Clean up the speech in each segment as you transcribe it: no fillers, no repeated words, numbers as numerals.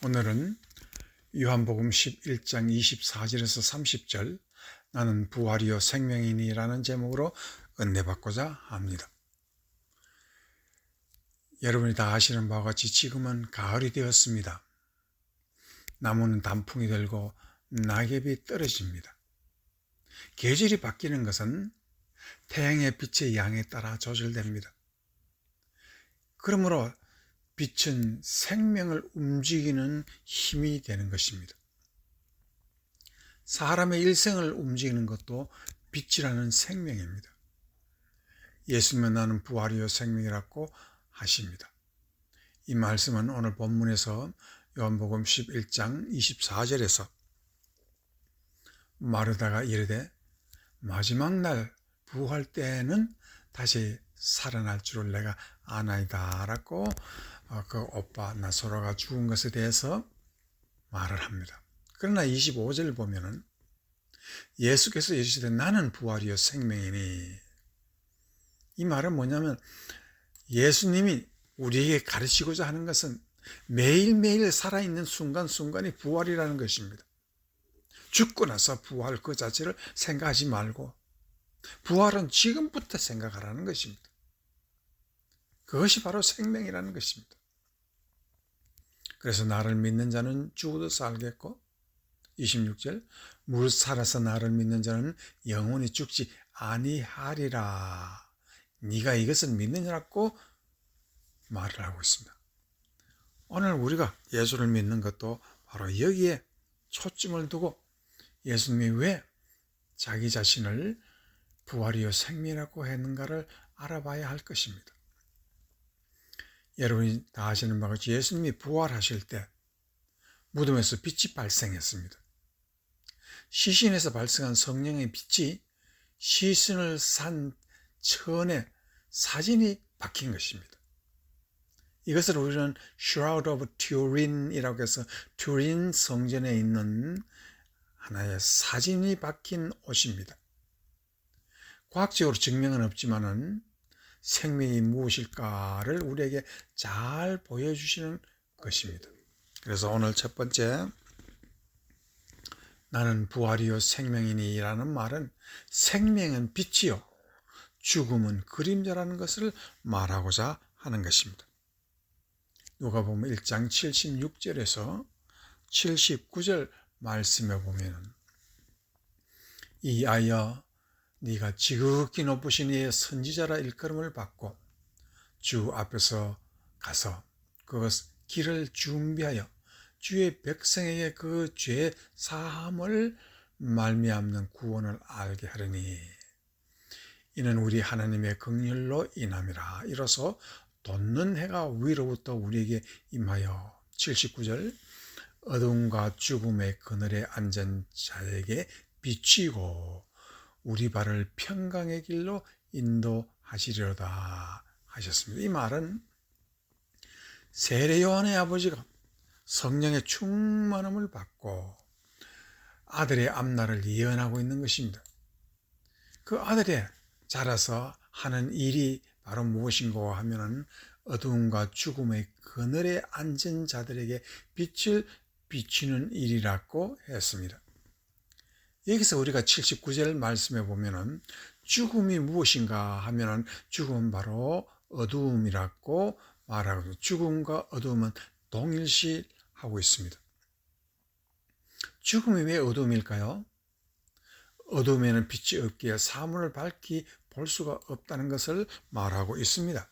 오늘은 요한복음 11장 24절에서 30절 나는 부활이요 생명이니라는 제목으로 은혜받고자 합니다. 여러분이 다 아시는 바와 같이 지금은 가을이 되었습니다. 나무는 단풍이 들고 낙엽이 떨어집니다. 계절이 바뀌는 것은 태양의 빛의 양에 따라 조절됩니다. 그러므로 빛은 생명을 움직이는 힘이 되는 것입니다. 사람의 일생을 움직이는 것도 빛이라는 생명입니다. 예수님은 나는 부활이요 생명이라고 하십니다. 이 말씀은 오늘 본문에서 요한복음 11장 24절에서 마르다가 이르되 마지막 날 부활 때에는 다시 살아날 줄을 내가 아나이다 라고 그 오빠 나사로가 죽은 것에 대해서 말을 합니다. 그러나 25절 보면은 예수께서 이르시되 나는 부활이요 생명이니, 이 말은 뭐냐면 예수님이 우리에게 가르치고자 하는 것은 매일매일 살아있는 순간순간이 부활이라는 것입니다. 죽고 나서 부활 그 자체를 생각하지 말고 부활은 지금부터 생각하라는 것입니다. 그것이 바로 생명이라는 것입니다. 그래서 나를 믿는 자는 죽어도 살겠고, 26절 무릇 살아서 나를 믿는 자는 영원히 죽지 아니하리라. 네가 이것을 믿느냐고 말을 하고 있습니다. 오늘 우리가 예수를 믿는 것도 바로 여기에 초점을 두고 예수님이 왜 자기 자신을 부활이요 생명이라고 했는가를 알아봐야 할 것입니다. 여러분이 다 아시는 바와 같이 예수님이 부활하실 때 무덤에서 빛이 발생했습니다. 시신에서 발생한 성령의 빛이 시신을 산 천에 사진이 박힌 것입니다. 이것을 우리는 Shroud of Turin이라고 해서 튜린 성전에 있는 하나의 사진이 박힌 옷입니다. 과학적으로 증명은 없지만은 생명이 무엇일까를 우리에게 잘 보여주시는 것입니다. 그래서 오늘 첫 번째 나는 부활이요 생명이니라는 말은 생명은 빛이요 죽음은 그림자라는 것을 말하고자 하는 것입니다. 누가복음 1장 76절에서 79절 말씀에 보면 이 아이야 네가 지극히 높으신 이의 선지자라 일컬음을 받고 주 앞에서 가서 그 길을 준비하여 주의 백성에게 그 죄 사함을 말미암는 구원을 알게 하려니 이는 우리 하나님의 긍휼로 인함이라. 이로써 돋는 해가 위로부터 우리에게 임하여 79절 어둠과 죽음의 그늘에 앉은 자에게 비치고 우리 발을 평강의 길로 인도하시리로다 하셨습니다. 이 말은 세례 요한의 아버지가 성령의 충만함을 받고 아들의 앞날을 예언하고 있는 것입니다. 그 아들이 자라서 하는 일이 바로 무엇인가 하면은 어두움과 죽음의 그늘에 앉은 자들에게 빛을 비추는 일이라고 했습니다. 여기서 우리가 79절 말씀에 보면은 죽음이 무엇인가 하면은 죽음은 바로 어두움이라고 말하고 죽음과 어두움은 동일시하고 있습니다. 죽음이 왜 어두움일까요? 어둠에는 빛이 없기에 사물을 밝히 볼 수가 없다는 것을 말하고 있습니다.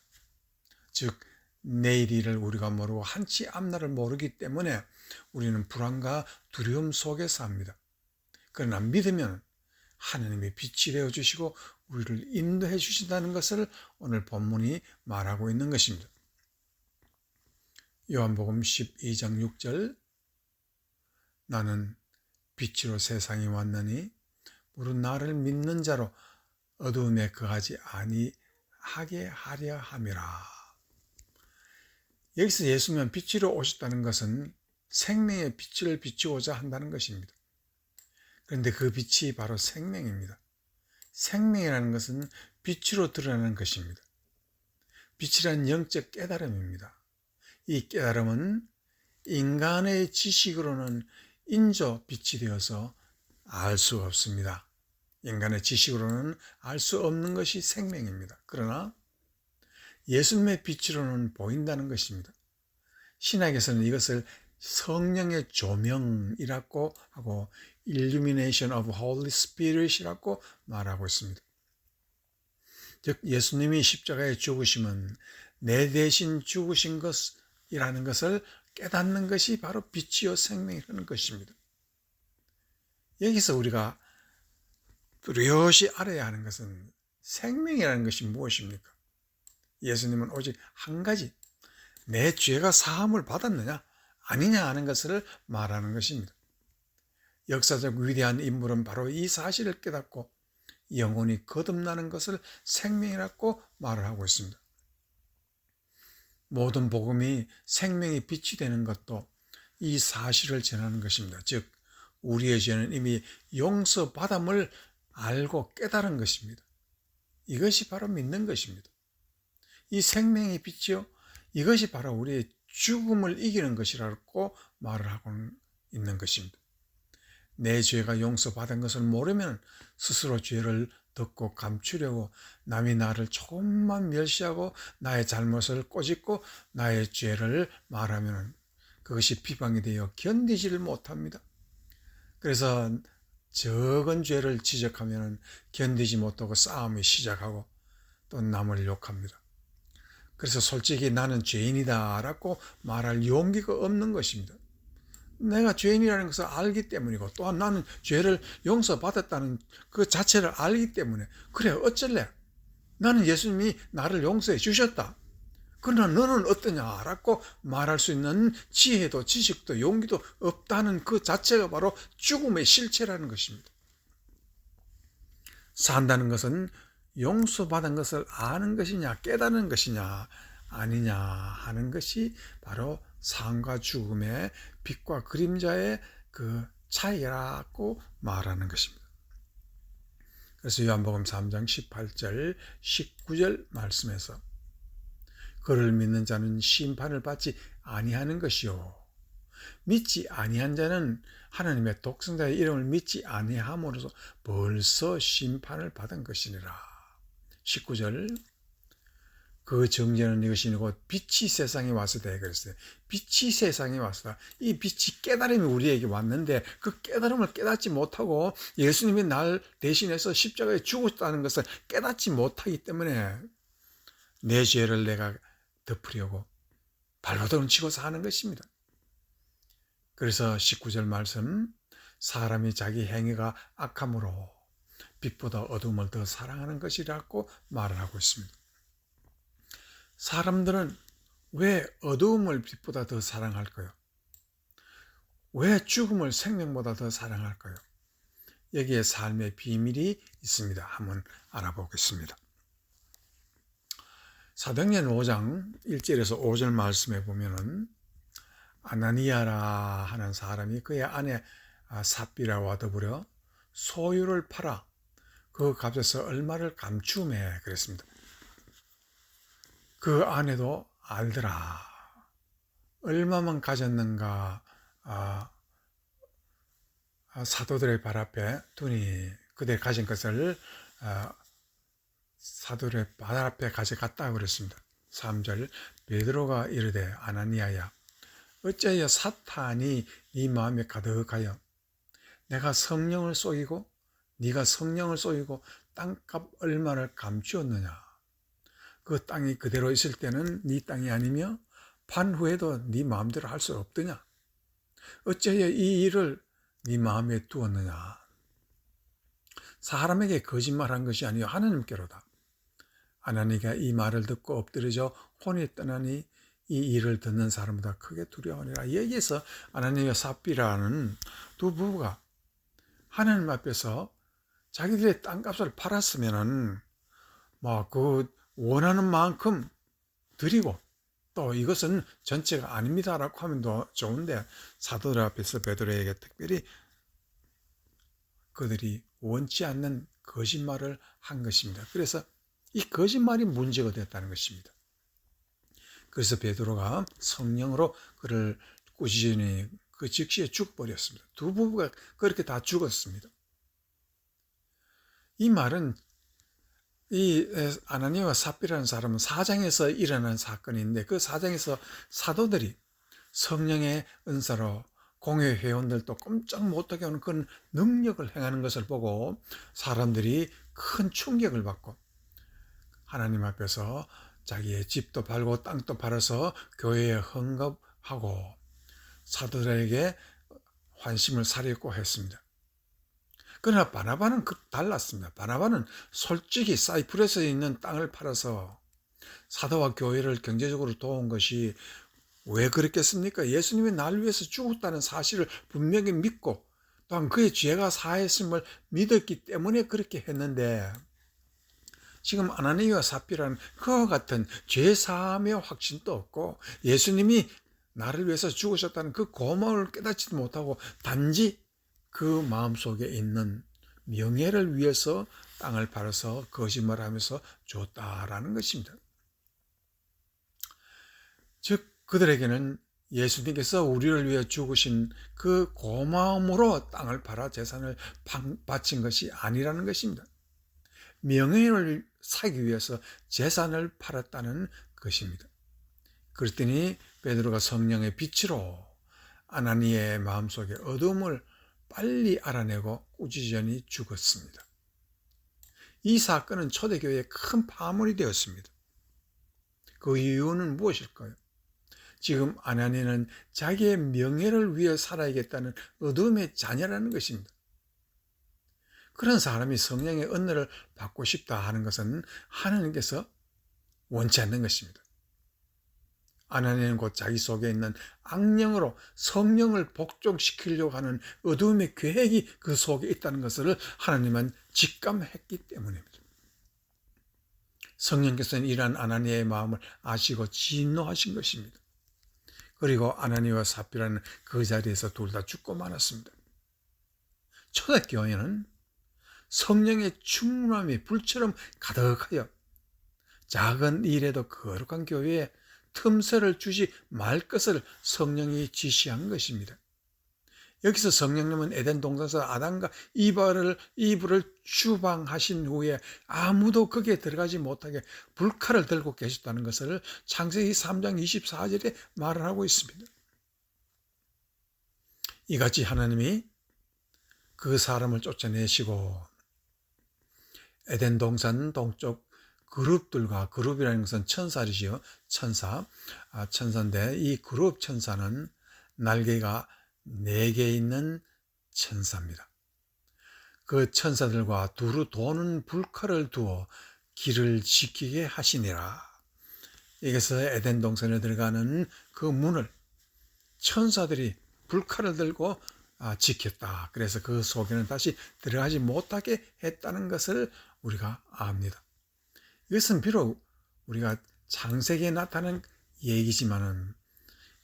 즉 내일 일을 우리가 모르고 한치 앞날을 모르기 때문에 우리는 불안과 두려움 속에 삽니다. 그러나 믿으면 하나님의 빛이 되어주시고 우리를 인도해 주신다는 것을 오늘 본문이 말하고 있는 것입니다. 요한복음 12장 6절 나는 빛으로 세상에 왔느니 무릇 나를 믿는 자로 어두움에 거하지 아니하게 하려 함이라. 여기서 예수님은 빛으로 오셨다는 것은 생명의 빛을 비추고자 한다는 것입니다. 그런데 그 빛이 바로 생명입니다. 생명이라는 것은 빛으로 드러나는 것입니다. 빛이란 영적 깨달음입니다. 이 깨달음은 인간의 지식으로는 인조 빛이 되어서 알 수 없습니다. 인간의 지식으로는 알 수 없는 것이 생명입니다. 그러나 예수님의 빛으로는 보인다는 것입니다. 신학에서는 이것을 성령의 조명이라고 하고 Illumination of Holy Spirit이라고 말하고 있습니다. 즉 예수님이 십자가에 죽으심은 내 대신 죽으신 것이라는 것을 깨닫는 것이 바로 빛이요 생명이라는 것입니다. 여기서 우리가 뚜렷이 알아야 하는 것은 생명이라는 것이 무엇입니까? 예수님은 오직 한 가지, 내 죄가 사함을 받았느냐 아니냐 하는 것을 말하는 것입니다. 역사적 위대한 인물은 바로 이 사실을 깨닫고 영혼이 거듭나는 것을 생명이라고 말을 하고 있습니다. 모든 복음이 생명의 빛이 되는 것도 이 사실을 전하는 것입니다. 즉 우리의 죄는 이미 용서받음을 알고 깨달은 것입니다. 이것이 바로 믿는 것입니다. 이 생명의 빛이요, 이것이 바로 우리의 죽음을 이기는 것이라고 말을 하고 있는 것입니다. 내 죄가 용서받은 것을 모르면 스스로 죄를 덮고 감추려고 남이 나를 조금만 멸시하고 나의 잘못을 꼬집고 나의 죄를 말하면 그것이 비방이 되어 견디지를 못합니다. 그래서 적은 죄를 지적하면 견디지 못하고 싸움이 시작하고 또 남을 욕합니다. 그래서 솔직히 나는 죄인이다 라고 말할 용기가 없는 것입니다. 내가 죄인이라는 것을 알기 때문이고 또한 나는 죄를 용서받았다는 그 자체를 알기 때문에 그래 어쩔래? 나는 예수님이 나를 용서해 주셨다. 그러나 너는 어떠냐? 라고 말할 수 있는 지혜도 지식도 용기도 없다는 그 자체가 바로 죽음의 실체라는 것입니다. 산다는 것은 용서받은 것을 아는 것이냐 깨닫는 것이냐 아니냐 하는 것이 바로 삶과 죽음의 빛과 그림자의 그 차이라고 말하는 것입니다. 그래서 요한복음 3장 18절 19절 말씀에서 그를 믿는 자는 심판을 받지 아니하는 것이요 믿지 아니한 자는 하나님의 독생자의 이름을 믿지 아니함으로써 벌써 심판을 받은 것이니라. 19절 그 정죄는 이것이니 곧 빛이 세상에 왔으다 그랬어요. 빛이 세상에 왔으다. 이 빛이 깨달음이 우리에게 왔는데 그 깨달음을 깨닫지 못하고 예수님이 날 대신해서 십자가에 죽었다는 것을 깨닫지 못하기 때문에 내 죄를 내가 덮으려고 발버둥을 치고 사는 것입니다. 그래서 19절 말씀 사람이 자기 행위가 악함으로 빛보다 어둠을 더 사랑하는 것이라고 말을 하고 있습니다. 사람들은 왜 어두움을 빛보다 더 사랑할까요? 왜 죽음을 생명보다 더 사랑할까요? 여기에 삶의 비밀이 있습니다. 한번 알아보겠습니다. 사도행전 5장 1절에서 5절 말씀에 보면은 아나니아라 하는 사람이 그의 아내 삽비라와 더불어 소유를 팔아 그 값에서 얼마를 감추매 그랬습니다. 그 아내도 알더라. 얼마만 가졌는가 사도들의 발 앞에 두니 그들이 가진 것을 사도들의 발 앞에 가져갔다 그랬습니다. 3절 베드로가 이르되 아나니아야 어찌하여 사탄이 네 마음에 가득하여 내가 성령을 속이고 네가 성령을 속이고 땅값 얼마를 감추었느냐. 그 땅이 그대로 있을 때는 네 땅이 아니며 판 후에도 네 마음대로 할 수 없더냐. 어찌하여 이 일을 네 마음에 두었느냐. 사람에게 거짓말한 것이 아니요 하나님께로다. 아나니가 이 말을 듣고 엎드려져 혼이 떠나니 이 일을 듣는 사람보다 크게 두려워하니라. 여기에서 아나니와 삽비라는 두 부부가 하나님 앞에서 자기들의 땅값을 팔았으면은 그 원하는 만큼 드리고 또 이것은 전체가 아닙니다라고 하면 더 좋은데 사도들 앞에서 베드로에게 특별히 그들이 원치 않는 거짓말을 한 것입니다. 그래서 이 거짓말이 문제가 됐다는 것입니다. 그래서 베드로가 성령으로 그를 꾸짖으니 그 즉시에 죽어버렸습니다. 두 부부가 그렇게 다 죽었습니다. 이 말은 이 아나니아와 삽비라는 사람은 사장에서 일어난 사건인데, 그 사장에서 사도들이 성령의 은사로 공회 회원들도 꼼짝 못하게 하는 그런 능력을 행하는 것을 보고 사람들이 큰 충격을 받고 하나님 앞에서 자기의 집도 팔고 땅도 팔아서 교회에 헌금하고 사도들에게 환심을 사려고 했습니다. 그러나 바나바는 달랐습니다. 바나바는 솔직히 사이프러스에 있는 땅을 팔아서 사도와 교회를 경제적으로 도운 것이 왜 그랬겠습니까? 예수님이 나를 위해서 죽었다는 사실을 분명히 믿고 또한 그의 죄가 사했음을 믿었기 때문에 그렇게 했는데, 지금 아나니아와 삽비라는 그와 같은 죄 사함의 확신도 없고 예수님이 나를 위해서 죽으셨다는 그 고마움을 깨닫지도 못하고 단지 그 마음속에 있는 명예를 위해서 땅을 팔아서 거짓말하면서 줬다라는 것입니다. 즉 그들에게는 예수님께서 우리를 위해 죽으신 그 고마움으로 땅을 팔아 재산을 바친 것이 아니라는 것입니다. 명예를 사기 위해서 재산을 팔았다는 것입니다. 그랬더니 베드로가 성령의 빛으로 아나니아의 마음속에 어둠을 빨리 알아내고 꾸짖으니 죽었습니다. 이 사건은 초대교회에 큰 파문이 되었습니다. 그 이유는 무엇일까요? 지금 아나니아는 자기의 명예를 위해 살아야겠다는 어둠의 자녀라는 것입니다. 그런 사람이 성령의 은혜를 받고 싶다 하는 것은 하나님께서 원치 않는 것입니다. 아나니아는 곧 자기 속에 있는 악령으로 성령을 복종시키려고 하는 어둠의 계획이 그 속에 있다는 것을 하나님은 직감했기 때문입니다. 성령께서는 이러한 아나니아의 마음을 아시고 진노하신 것입니다. 그리고 아나니아와 삽비라는 그 자리에서 둘 다 죽고 말았습니다. 초대교회는 성령의 충만함이 불처럼 가득하여 작은 일에도 거룩한 교회에 틈새를 주지 말 것을 성령이 지시한 것입니다. 여기서 성령님은 에덴 동산에서 아담과 이브를 추방하신 후에 아무도 거기에 들어가지 못하게 불칼을 들고 계셨다는 것을 창세기 3장 24절에 말을 하고 있습니다. 이같이 하나님이 그 사람을 쫓아내시고 에덴 동산 동쪽 그룹들과, 그룹이라는 것은 천사이지요. 천사인데 이 그룹 천사는 날개가 4개 있는 천사입니다. 그 천사들과 두루 도는 불칼을 두어 길을 지키게 하시니라. 여기서 에덴 동산에 들어가는 그 문을 천사들이 불칼을 들고 지켰다. 그래서 그 속에는 다시 들어가지 못하게 했다는 것을 우리가 압니다. 이것은 비록 우리가 창세기에 나타난 얘기지만은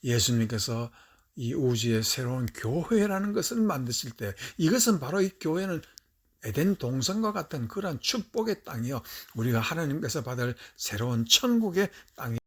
예수님께서 이 우주의 새로운 교회라는 것을 만드실 때 이것은 바로 이 교회는 에덴 동산과 같은 그러한 축복의 땅이요, 우리가 하나님께서 받을 새로운 천국의 땅이